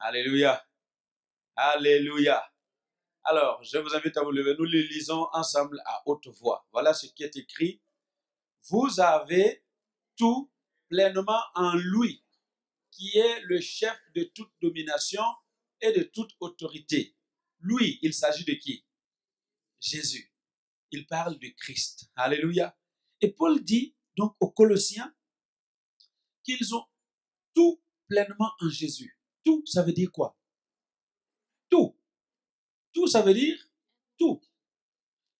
Alléluia. Alléluia. Alors, je vous invite à vous lever. Nous le lisons ensemble à haute voix. Voilà ce qui est écrit. Vous avez tout pleinement en lui, qui est le chef de toute domination et de toute autorité. Lui, il s'agit de qui? Jésus. Il parle de Christ. Alléluia. Et Paul dit donc aux Colossiens qu'ils ont tout pleinement en Jésus. Tout, ça veut dire quoi? Tout. Tout, ça veut dire tout.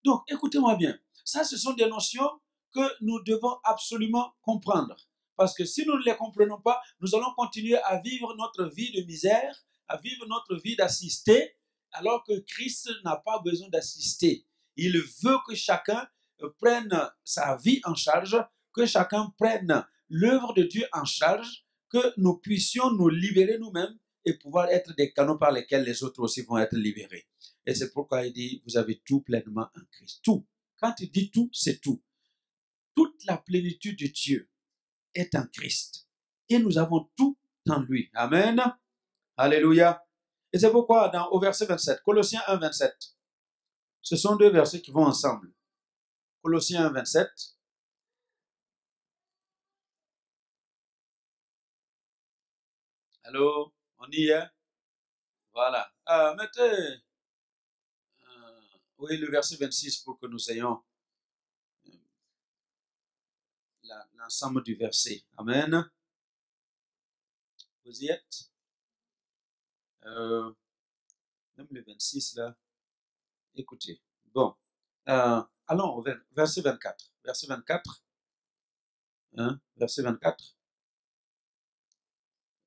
Donc, écoutez-moi bien. Ça, ce sont des notions que nous devons absolument comprendre. Parce que si nous ne les comprenons pas, nous allons continuer à vivre notre vie de misère, à vivre notre vie d'assisté, alors que Christ n'a pas besoin d'assister. Il veut que chacun prenne sa vie en charge, que chacun prenne l'œuvre de Dieu en charge, que nous puissions nous libérer nous-mêmes et pouvoir être des canaux par lesquels les autres aussi vont être libérés. Et c'est pourquoi il dit, vous avez tout pleinement en Christ. Tout. Quand il dit tout, c'est tout. Toute la plénitude de Dieu est en Christ. Et nous avons tout en lui. Amen. Alléluia. Et c'est pourquoi au verset 27, Colossiens 1, 27, ce sont deux versets qui vont ensemble. Colossiens 1, 27. Allô, on y est? Voilà. Mettez oui, le verset 26 pour que nous ayons l'ensemble du verset. Amen. Vous y êtes? Même le 26 là. Écoutez. Bon. Allons au verset 24. Verset 24. Hein, verset 24.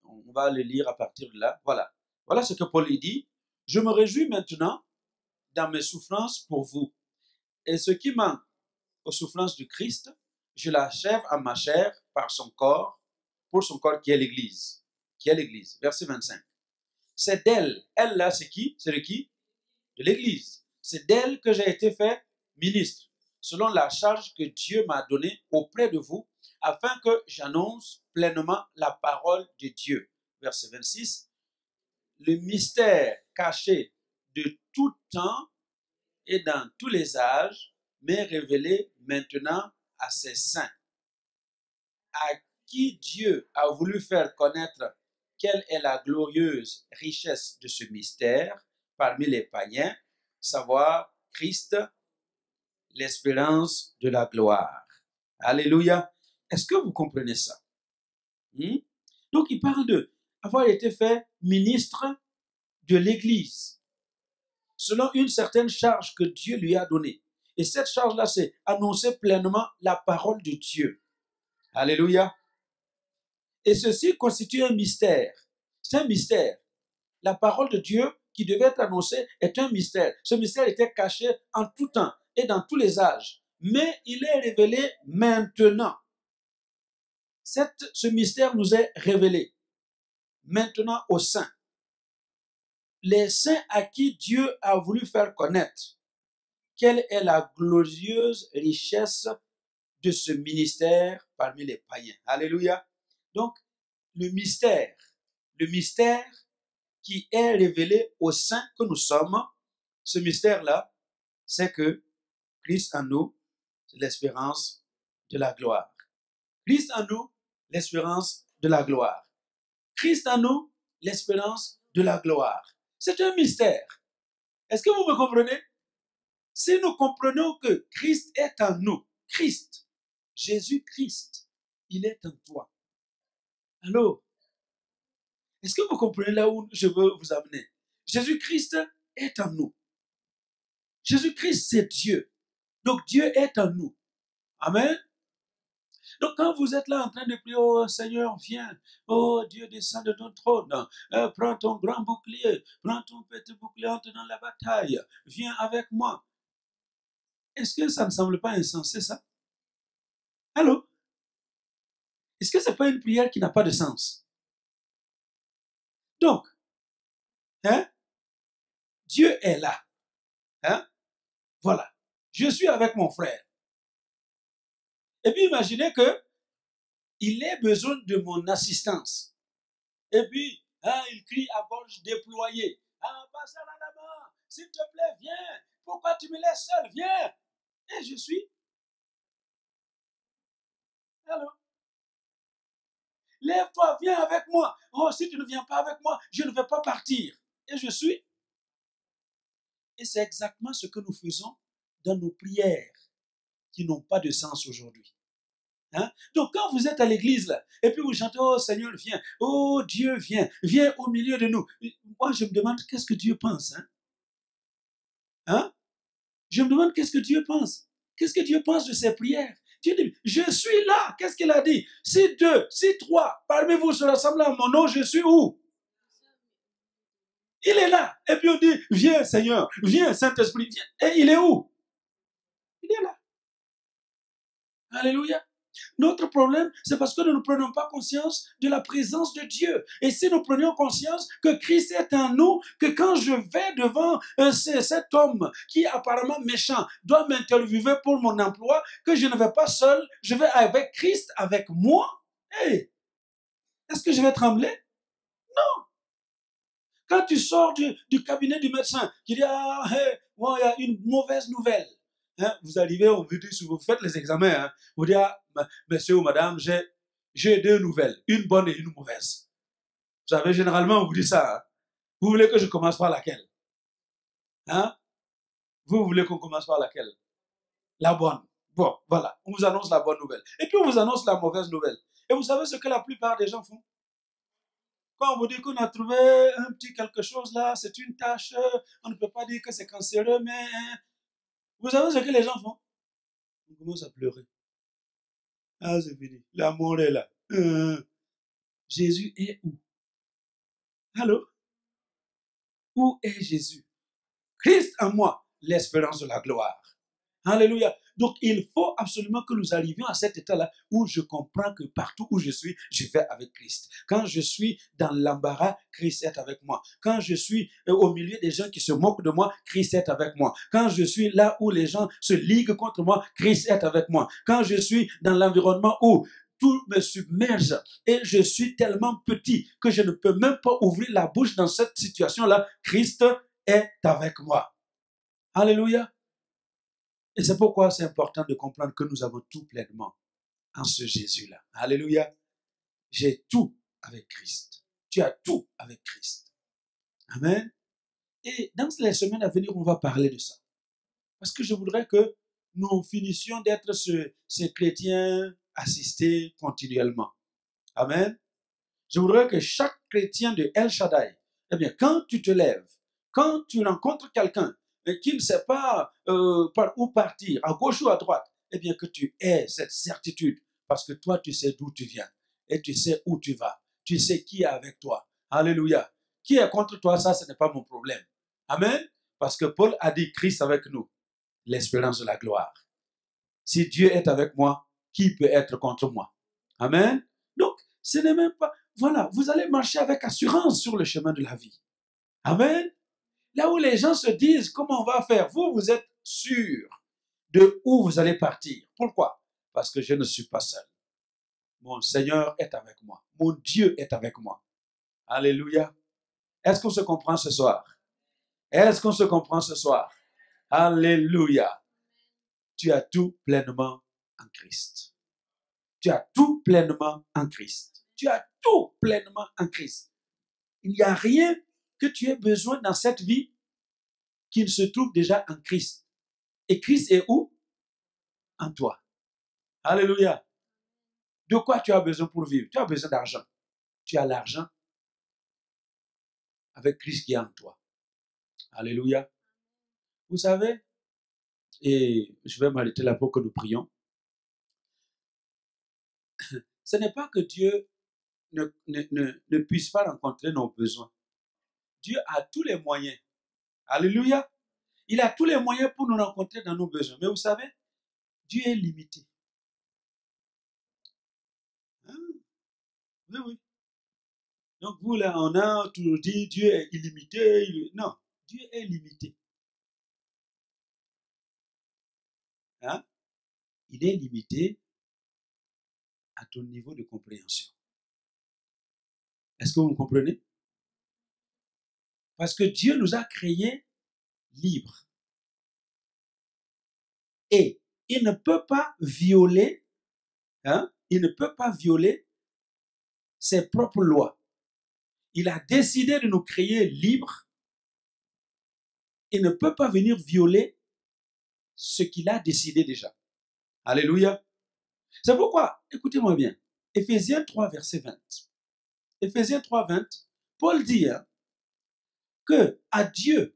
On va le lire à partir de là. Voilà. Voilà ce que Paul dit. Je me réjouis maintenant dans mes souffrances pour vous. Et ce qui manque aux souffrances du Christ, je l'achève à ma chair par son corps, pour son corps qui est l'Église. Qui est l'Église. Verset 25. C'est d'elle. Elle là, c'est qui? C'est de qui? De l'Église. C'est d'elle que j'ai été fait ministre, selon la charge que Dieu m'a donnée auprès de vous, afin que j'annonce pleinement la parole de Dieu. Verset 26. Le mystère caché de tout temps et dans tous les âges m'est révélé maintenant à ses saints, à qui Dieu a voulu faire connaître quelle est la glorieuse richesse de ce mystère parmi les païens, savoir Christ, l'espérance de la gloire. Alléluia. Est-ce que vous comprenez ça? Donc, il parle d'avoir été fait ministre de l'Église, selon une certaine charge que Dieu lui a donnée. Et cette charge-là, c'est annoncer pleinement la parole de Dieu. Alléluia. Et ceci constitue un mystère. C'est un mystère. La parole de Dieu qui devait être annoncée est un mystère. Ce mystère était caché en tout temps et dans tous les âges. Mais il est révélé maintenant. Ce mystère nous est révélé maintenant aux saints. Les saints à qui Dieu a voulu faire connaître quelle est la glorieuse richesse de ce ministère parmi les païens. Alléluia. Donc, le mystère qui est révélé aux saints que nous sommes, ce mystère-là, c'est que Christ en nous, c'est l'espérance de la gloire. Christ en nous, l'espérance de la gloire. Christ en nous, l'espérance de la gloire. C'est un mystère. Est-ce que vous me comprenez? Si nous comprenons que Christ est en nous, Christ, Jésus-Christ, il est en toi. Alors, est-ce que vous comprenez là où je veux vous amener? Jésus-Christ est en nous. Jésus-Christ, c'est Dieu. Donc, Dieu est en nous. Amen. Donc, quand vous êtes là en train de prier, oh Seigneur, viens. Oh Dieu, descends de ton trône. Prends ton grand bouclier. Prends ton petit bouclier, entre dans la bataille. Viens avec moi. Est-ce que ça ne semble pas insensé, ça? Allô? Est-ce que ce n'est pas une prière qui n'a pas de sens? Donc, Dieu est là. Voilà. Je suis avec mon frère. Et puis imaginez que il ait besoin de mon assistance. Et puis, il crie à gorge charge déployée. Ah, pasteur là-bas, s'il te plaît, viens. Pourquoi tu me laisses seul? Viens. Et je suis. Alors, lève-toi, viens avec moi. Oh, si tu ne viens pas avec moi, je ne vais pas partir. Et je suis. Et c'est exactement ce que nous faisons dans nos prières qui n'ont pas de sens aujourd'hui. Hein? Donc quand vous êtes à l'église là, et puis vous chantez, oh Seigneur, viens, oh Dieu, viens, viens au milieu de nous. Moi, je me demande qu'est-ce que Dieu pense. Hein? Hein? Je me demande qu'est-ce que Dieu pense. Qu'est-ce que Dieu pense de ces prières? Dieu dit, je suis là. Qu'est-ce qu'il a dit? Si deux, si trois, parmi vous se rassemblent en mon nom, je suis où? Il est là. Et puis on dit, viens Seigneur, viens Saint-Esprit, viens. Et il est où? Il est là. Alléluia. Notre problème, c'est parce que nous ne prenons pas conscience de la présence de Dieu. Et si nous prenions conscience que Christ est en nous, que quand je vais devant cet homme qui est apparemment méchant, doit m'interviewer pour mon emploi, que je ne vais pas seul, je vais avec Christ, avec moi. Hey, est-ce que je vais trembler? Non. Quand tu sors du cabinet du médecin, qui dit, ah, hey, bon, il y a une mauvaise nouvelle. Hein, vous arrivez, on vous dit, vous faites les examens, hein, vous dites, ah, monsieur ou madame, j'ai deux nouvelles, une bonne et une mauvaise. Vous savez, généralement, on vous dit ça. Hein. Vous voulez que je commence par laquelle? Hein? Vous voulez qu'on commence par laquelle? La bonne. Bon, voilà, on vous annonce la bonne nouvelle. Et puis on vous annonce la mauvaise nouvelle. Et vous savez ce que la plupart des gens font? Quand on vous dit qu'on a trouvé un petit quelque chose là, c'est une tâche, on ne peut pas dire que c'est cancéreux, mais vous savez ce que les gens font? On commence à pleurer. Ah, c'est fini. L'amour est là. Jésus est où? Allô? Où est Jésus? Christ en moi, l'espérance de la gloire. Alléluia. Donc, il faut absolument que nous arrivions à cet état-là où je comprends que partout où je suis, je vais avec Christ. Quand je suis dans l'embarras, Christ est avec moi. Quand je suis au milieu des gens qui se moquent de moi, Christ est avec moi. Quand je suis là où les gens se liguent contre moi, Christ est avec moi. Quand je suis dans l'environnement où tout me submerge et je suis tellement petit que je ne peux même pas ouvrir la bouche dans cette situation-là, Christ est avec moi. Alléluia. Et c'est pourquoi c'est important de comprendre que nous avons tout pleinement en ce Jésus-là. Alléluia. J'ai tout avec Christ. Tu as tout avec Christ. Amen. Et dans les semaines à venir, on va parler de ça. Parce que je voudrais que nous finissions d'être ces chrétiens assistés continuellement. Amen. Je voudrais que chaque chrétien de El Shaddai, eh bien, quand tu te lèves, quand tu rencontres quelqu'un qui ne sait pas par où partir, à gauche ou à droite, eh bien, que tu aies cette certitude, parce que toi, tu sais d'où tu viens et tu sais où tu vas. Tu sais qui est avec toi. Alléluia. Qui est contre toi, ça, ce n'est pas mon problème. Amen. Parce que Paul a dit Christ avec nous, l'espérance de la gloire. Si Dieu est avec moi, qui peut être contre moi? Amen. Donc, ce n'est même pas... Voilà, vous allez marcher avec assurance sur le chemin de la vie. Amen. Là où les gens se disent comment on va faire, vous, vous êtes sûr de où vous allez partir. Pourquoi? Parce que je ne suis pas seul. Mon Seigneur est avec moi. Mon Dieu est avec moi. Alléluia. Est-ce qu'on se comprend ce soir? Est-ce qu'on se comprend ce soir? Alléluia. Tu as tout pleinement en Christ. Tu as tout pleinement en Christ. Tu as tout pleinement en Christ. Il n'y a rien que tu aies besoin dans cette vie qui ne se trouve déjà en Christ. Et Christ est où? En toi. Alléluia. De quoi tu as besoin pour vivre? Tu as besoin d'argent. Tu as l'argent avec Christ qui est en toi. Alléluia. Vous savez, et je vais m'arrêter là pour que nous prions. Ce n'est pas que Dieu ne puisse pas rencontrer nos besoins. Dieu a tous les moyens. Alléluia. Il a tous les moyens pour nous rencontrer dans nos besoins. Mais vous savez, Dieu est limité. Hein? Oui, oui. Donc vous, là, on a toujours dit Dieu est illimité. Non, Dieu est limité. Hein? Il est limité à ton niveau de compréhension. Est-ce que vous me comprenez? Parce que Dieu nous a créés libres. Et il ne peut pas violer, il ne peut pas violer ses propres lois. Il a décidé de nous créer libres. Il ne peut pas venir violer ce qu'il a décidé déjà. Alléluia. C'est pourquoi, écoutez-moi bien, Éphésiens 3, verset 20. Éphésiens 3, 20, Paul dit que Dieu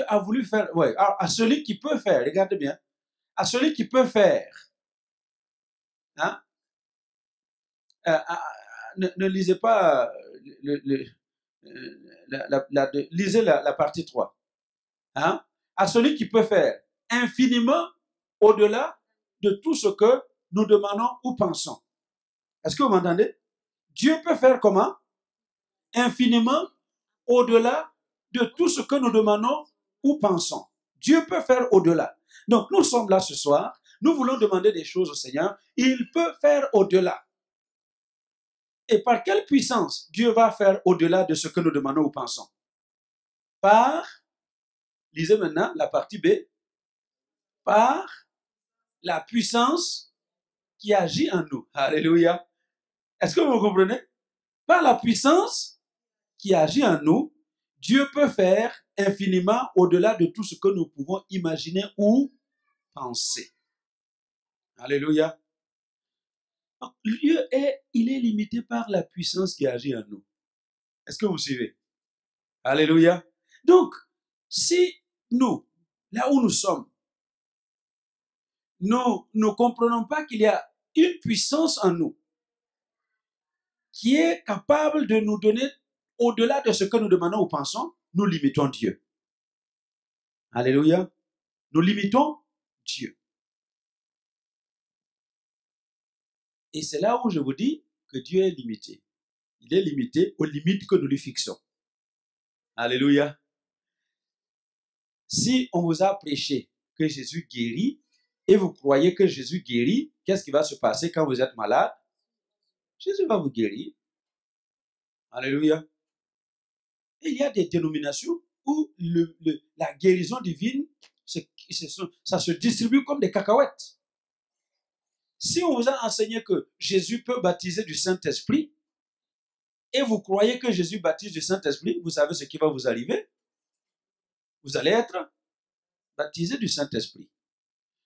a voulu faire, à celui qui peut faire, regardez bien, à celui qui peut faire, ne lisez pas, lisez la partie 3. À celui qui peut faire infiniment au-delà de tout ce que nous demandons ou pensons. Est-ce que vous m'entendez? Dieu peut faire comment? Infiniment au-delà de tout ce que nous demandons ou pensons. Dieu peut faire au-delà. Donc, nous sommes là ce soir. Nous voulons demander des choses au Seigneur. Il peut faire au-delà. Et par quelle puissance Dieu va faire au-delà de ce que nous demandons ou pensons? Par, lisez maintenant la partie B, par la puissance qui agit en nous. Alléluia. Est-ce que vous comprenez? Par la puissance qui agit en nous, Dieu peut faire infiniment au-delà de tout ce que nous pouvons imaginer ou penser. Alléluia. Donc, Dieu il est limité par la puissance qui agit en nous. Est-ce que vous suivez? Alléluia. Donc, si nous, là où nous sommes, nous ne comprenons pas qu'il y a une puissance en nous qui est capable de nous donner au-delà de ce que nous demandons ou pensons, nous limitons Dieu. Alléluia. Nous limitons Dieu. Et c'est là où je vous dis que Dieu est limité. Il est limité aux limites que nous lui fixons. Alléluia. Si on vous a prêché que Jésus guérit et vous croyez que Jésus guérit, qu'est-ce qui va se passer quand vous êtes malade? Jésus va vous guérir. Alléluia. Et il y a des dénominations où la guérison divine, ça se distribue comme des cacahuètes. Si on vous a enseigné que Jésus peut baptiser du Saint-Esprit, et vous croyez que Jésus baptise du Saint-Esprit, vous savez ce qui va vous arriver? Vous allez être baptisé du Saint-Esprit.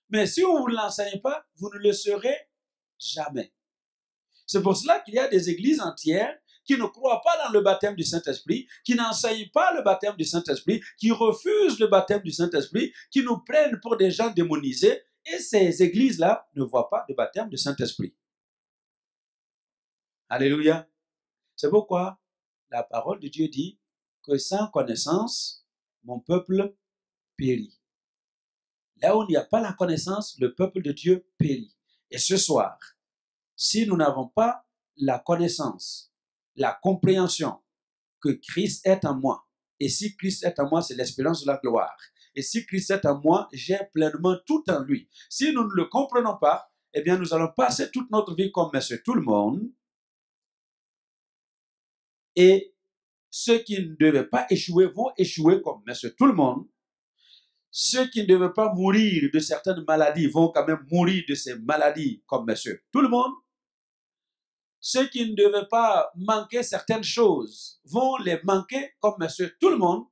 Mais si on ne vous l'enseigne pas, vous ne le serez jamais. C'est pour cela qu'il y a des églises entières qui ne croient pas dans le baptême du Saint-Esprit, qui n'enseignent pas le baptême du Saint-Esprit, qui refusent le baptême du Saint-Esprit, qui nous prennent pour des gens démonisés, et ces églises-là ne voient pas de baptême du Saint-Esprit. Alléluia. C'est pourquoi la parole de Dieu dit que sans connaissance, mon peuple périt. Là où il n'y a pas la connaissance, le peuple de Dieu périt. Et ce soir, si nous n'avons pas la connaissance, la compréhension que Christ est en moi, et si Christ est en moi, c'est l'espérance de la gloire. Et si Christ est en moi, j'ai pleinement tout en lui. Si nous ne le comprenons pas, eh bien nous allons passer toute notre vie comme monsieur tout le monde. Et ceux qui ne devaient pas échouer vont échouer comme monsieur tout le monde. Ceux qui ne devaient pas mourir de certaines maladies vont quand même mourir de ces maladies comme monsieur tout le monde. Ceux qui ne devaient pas manquer certaines choses vont les manquer comme monsieur tout le monde,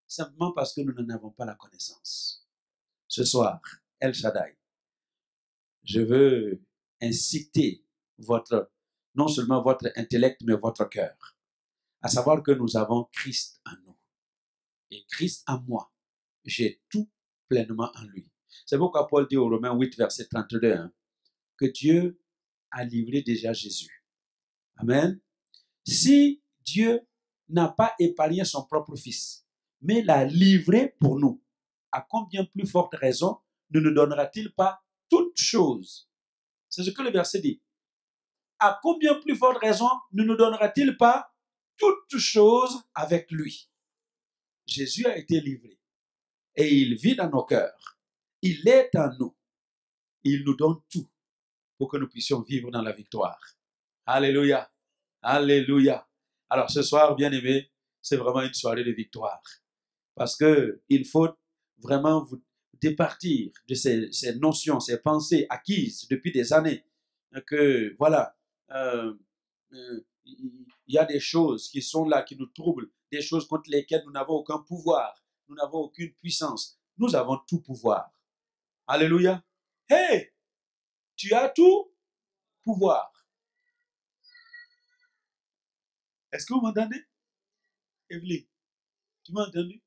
simplement parce que nous n'en avons pas la connaissance. Ce soir, El Shaddai, je veux inciter non seulement votre intellect, mais votre cœur, à savoir que nous avons Christ en nous. Et Christ en moi, j'ai tout pleinement en lui. C'est pourquoi Paul dit au Romains 8, verset 32, que Dieu a livré déjà Jésus. Amen. Si Dieu n'a pas épargné son propre Fils, mais l'a livré pour nous, à combien plus forte raison ne nous donnera-t-il pas toutes choses? C'est ce que le verset dit. À combien plus forte raison ne nous donnera-t-il pas toutes choses avec lui? Jésus a été livré et il vit dans nos cœurs. Il est en nous. Il nous donne tout pour que nous puissions vivre dans la victoire. Alléluia. Alléluia. Alors ce soir, bien aimé, c'est vraiment une soirée de victoire. Parce qu'il faut vraiment vous départir de ces notions, ces pensées acquises depuis des années. Que voilà, il y a des choses qui sont là, qui nous troublent, des choses contre lesquelles nous n'avons aucun pouvoir, nous n'avons aucune puissance. Nous avons tout pouvoir. Alléluia. Hey, tu as tout pouvoir. Est-ce que vous m'entendez, Evelyne? Tu m'as entendu?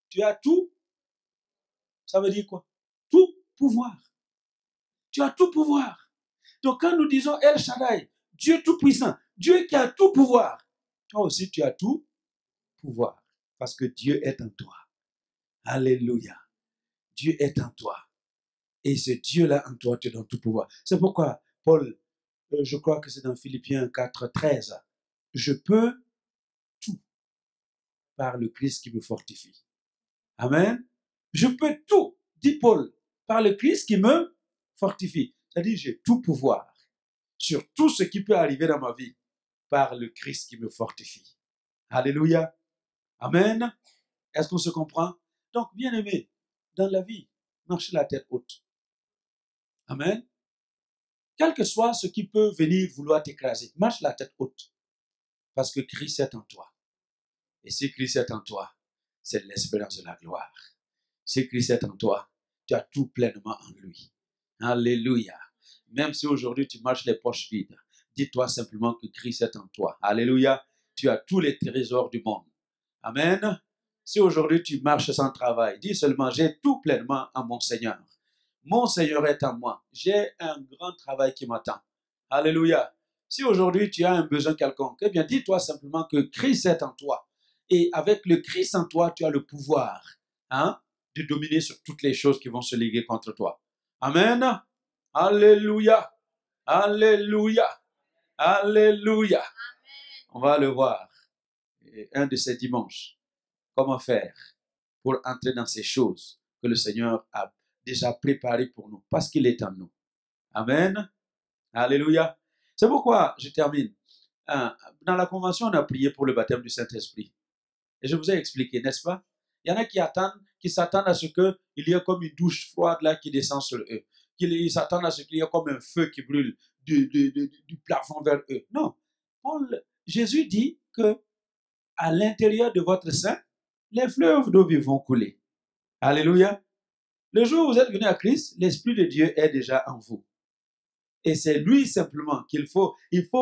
Tu as tout. Ça veut dire quoi? Tout pouvoir. Tu as tout pouvoir. Donc quand nous disons El Shaddai, Dieu tout-puissant, Dieu qui a tout pouvoir, toi aussi tu as tout pouvoir. Parce que Dieu est en toi. Alléluia. Dieu est en toi. Et ce Dieu-là en toi te donne tout pouvoir. C'est pourquoi Paul, je crois que c'est dans Philippiens 4:13, je peux tout par le Christ qui me fortifie. Amen. Je peux tout, dit Paul, par le Christ qui me fortifie. C'est-à-dire, j'ai tout pouvoir sur tout ce qui peut arriver dans ma vie par le Christ qui me fortifie. Alléluia. Amen. Est-ce qu'on se comprend? Donc, bien aimé, dans la vie, marchez la tête haute. Amen. Quel que soit ce qui peut venir vouloir t'écraser, marche la tête haute. Parce que Christ est en toi. Et si Christ est en toi, c'est l'espérance de la gloire. Si Christ est en toi, tu as tout pleinement en lui. Alléluia. Même si aujourd'hui tu marches les poches vides, dis-toi simplement que Christ est en toi. Alléluia. Tu as tous les trésors du monde. Amen. Si aujourd'hui tu marches sans travail, dis seulement, j'ai tout pleinement en mon Seigneur. Mon Seigneur est en moi. J'ai un grand travail qui m'attend. Alléluia. Si aujourd'hui tu as un besoin quelconque, eh bien dis-toi simplement que Christ est en toi. Et avec le Christ en toi, tu as le pouvoir de dominer sur toutes les choses qui vont se liguer contre toi. Amen. Alléluia. Alléluia. Alléluia. On va le voir un de ces dimanches. Comment faire pour entrer dans ces choses que le Seigneur a déjà préparées pour nous, parce qu'il est en nous. Amen. Alléluia. C'est pourquoi je termine. Dans la convention, on a prié pour le baptême du Saint-Esprit. Et je vous ai expliqué, n'est-ce pas? Il y en a qui s'attendent à ce qu'il y ait comme une douche froide là qui descend sur eux. Ils s'attendent à ce qu'il y ait comme un feu qui brûle du plafond vers eux. Non. Jésus dit que à l'intérieur de votre sein, les fleuves d'eau vive vont couler. Alléluia. Le jour où vous êtes venu à Christ, l'Esprit de Dieu est déjà en vous. Et c'est lui simplement il faut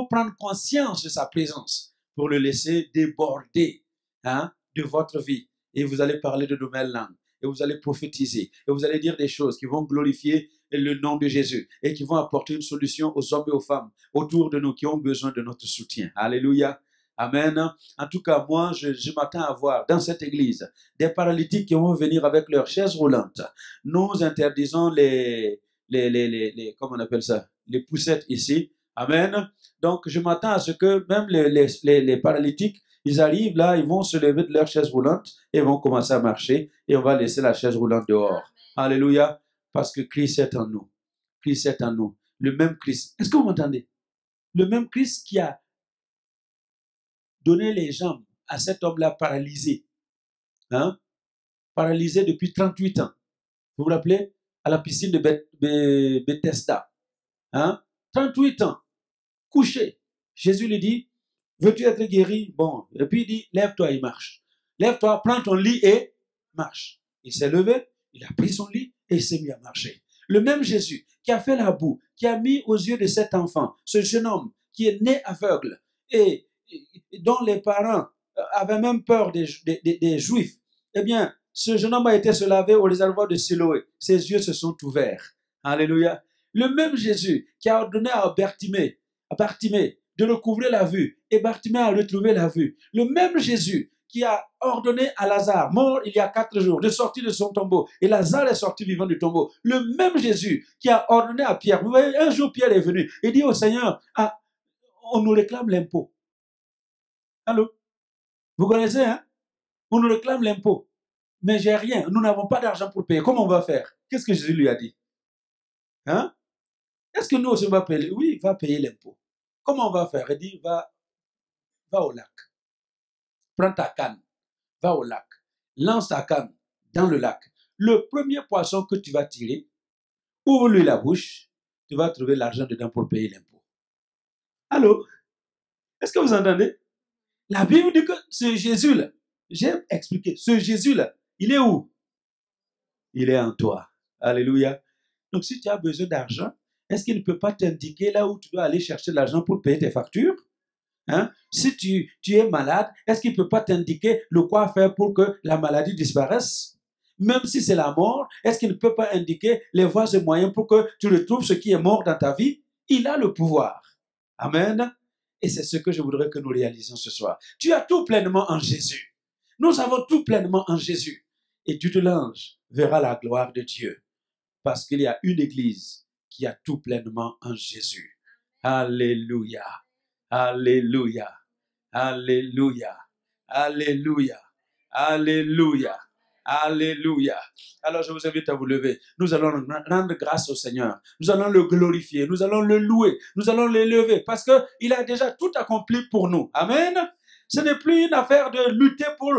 prendre conscience de sa présence pour le laisser déborder de votre vie. Et vous allez parler de nouvelles langues. Et vous allez prophétiser. Et vous allez dire des choses qui vont glorifier le nom de Jésus. Et qui vont apporter une solution aux hommes et aux femmes autour de nous qui ont besoin de notre soutien. Alléluia. Amen. En tout cas, moi, je m'attends à voir dans cette église des paralytiques qui vont venir avec leurs chaises roulantes. Nous interdisons comment on appelle ça? Les poussettes ici. Amen. Donc, je m'attends à ce que même les paralytiques, ils arrivent là, ils vont se lever de leur chaise roulante et vont commencer à marcher et on va laisser la chaise roulante dehors. Amen. Alléluia. Parce que Christ est en nous. Christ est en nous. Le même Christ. Est-ce que vous m'entendez? Le même Christ qui a donné les jambes à cet homme-là paralysé. Paralysé depuis 38 ans. Vous vous rappelez? À la piscine de Bethesda. 38 ans. Couché. Jésus lui dit, veux-tu être guéri? Bon. Et puis il dit, lève-toi et marche. Lève-toi, prends ton lit et marche. Il s'est levé, il a pris son lit et il s'est mis à marcher. Le même Jésus qui a fait la boue, qui a mis aux yeux de cet enfant, ce jeune homme qui est né aveugle et dont les parents avaient même peur des Juifs, eh bien, ce jeune homme a été se laver au réservoir de Siloé. Ses yeux se sont ouverts. Alléluia. Le même Jésus qui a ordonné à Bartimée de recouvrer la vue et Bartimée a retrouvé la vue. Le même Jésus qui a ordonné à Lazare, mort il y a 4 jours, de sortir de son tombeau. Et Lazare est sorti vivant du tombeau. Le même Jésus qui a ordonné à Pierre. Vous voyez, un jour Pierre est venu et dit au Seigneur, on nous réclame l'impôt. Allô? Vous connaissez, on nous réclame l'impôt. Mais j'ai rien. Nous n'avons pas d'argent pour payer. Comment on va faire? Qu'est-ce que Jésus lui a dit? Est-ce que nous aussi on va payer? Oui, va payer l'impôt. Comment on va faire? Il dit, va va au lac. Prends ta canne, va au lac. Lance ta canne dans le lac. Le premier poisson que tu vas tirer, ouvre-lui la bouche, tu vas trouver l'argent dedans pour payer l'impôt. Allô? Est-ce que vous entendez? La Bible dit que ce Jésus-là, j'ai expliqué, ce Jésus-là, il est où? Il est en toi. Alléluia. Donc si tu as besoin d'argent, est-ce qu'il ne peut pas t'indiquer là où tu dois aller chercher l'argent pour payer tes factures? Hein? Si tu es malade, est-ce qu'il ne peut pas t'indiquer le quoi faire pour que la maladie disparaisse? Même si c'est la mort, est-ce qu'il ne peut pas indiquer les voies et moyens pour que tu retrouves ce qui est mort dans ta vie? Il a le pouvoir. Amen. Et c'est ce que je voudrais que nous réalisions ce soir. Tu as tout pleinement en Jésus. Nous avons tout pleinement en Jésus. Et tu te lances, verras la gloire de Dieu. Parce qu'il y a une église qui a tout pleinement en Jésus. Alléluia. Alléluia. Alléluia. Alléluia. Alléluia. Alléluia. Alors je vous invite à vous lever. Nous allons rendre grâce au Seigneur. Nous allons le glorifier. Nous allons le louer. Nous allons l'élever parce qu'il a déjà tout accompli pour nous. Amen. Ce n'est plus une affaire de lutter pour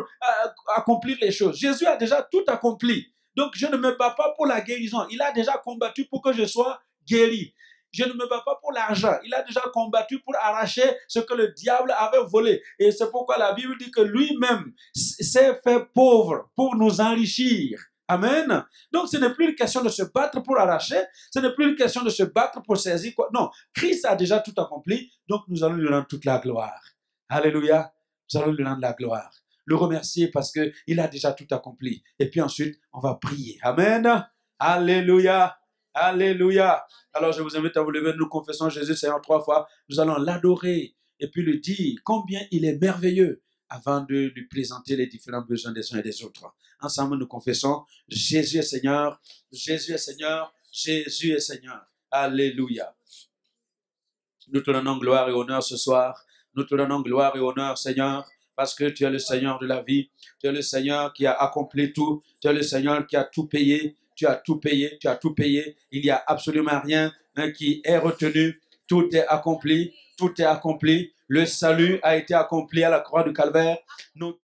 accomplir les choses. Jésus a déjà tout accompli. Donc je ne me bats pas pour la guérison. Il a déjà combattu pour que je sois guéri. Je ne me bats pas pour l'argent. Il a déjà combattu pour arracher ce que le diable avait volé. Et c'est pourquoi la Bible dit que lui-même s'est fait pauvre pour nous enrichir. Amen. Donc ce n'est plus une question de se battre pour arracher. Ce n'est plus une question de se battre pour saisir quoi. Non, Christ a déjà tout accompli. Donc nous allons lui rendre toute la gloire. Alléluia. Nous allons lui rendre la gloire. Le remercier parce qu'il a déjà tout accompli. Et puis ensuite, on va prier. Amen. Alléluia. Alléluia. Alors je vous invite à vous lever, nous confessons Jésus Seigneur 3 fois. Nous allons l'adorer et puis lui dire combien il est merveilleux avant de lui présenter les différents besoins des uns et des autres. Ensemble, nous confessons Jésus est Seigneur, Jésus est Seigneur, Jésus est Seigneur. Alléluia. Nous te donnons gloire et honneur ce soir. Nous te donnons gloire et honneur, Seigneur, parce que tu es le Seigneur de la vie. Tu es le Seigneur qui a accompli tout. Tu es le Seigneur qui a tout payé. Tu as tout payé. Tu as tout payé. Il n'y a absolument rien qui est retenu. Tout est accompli. Tout est accompli. Le salut a été accompli à la croix du Calvaire. Nous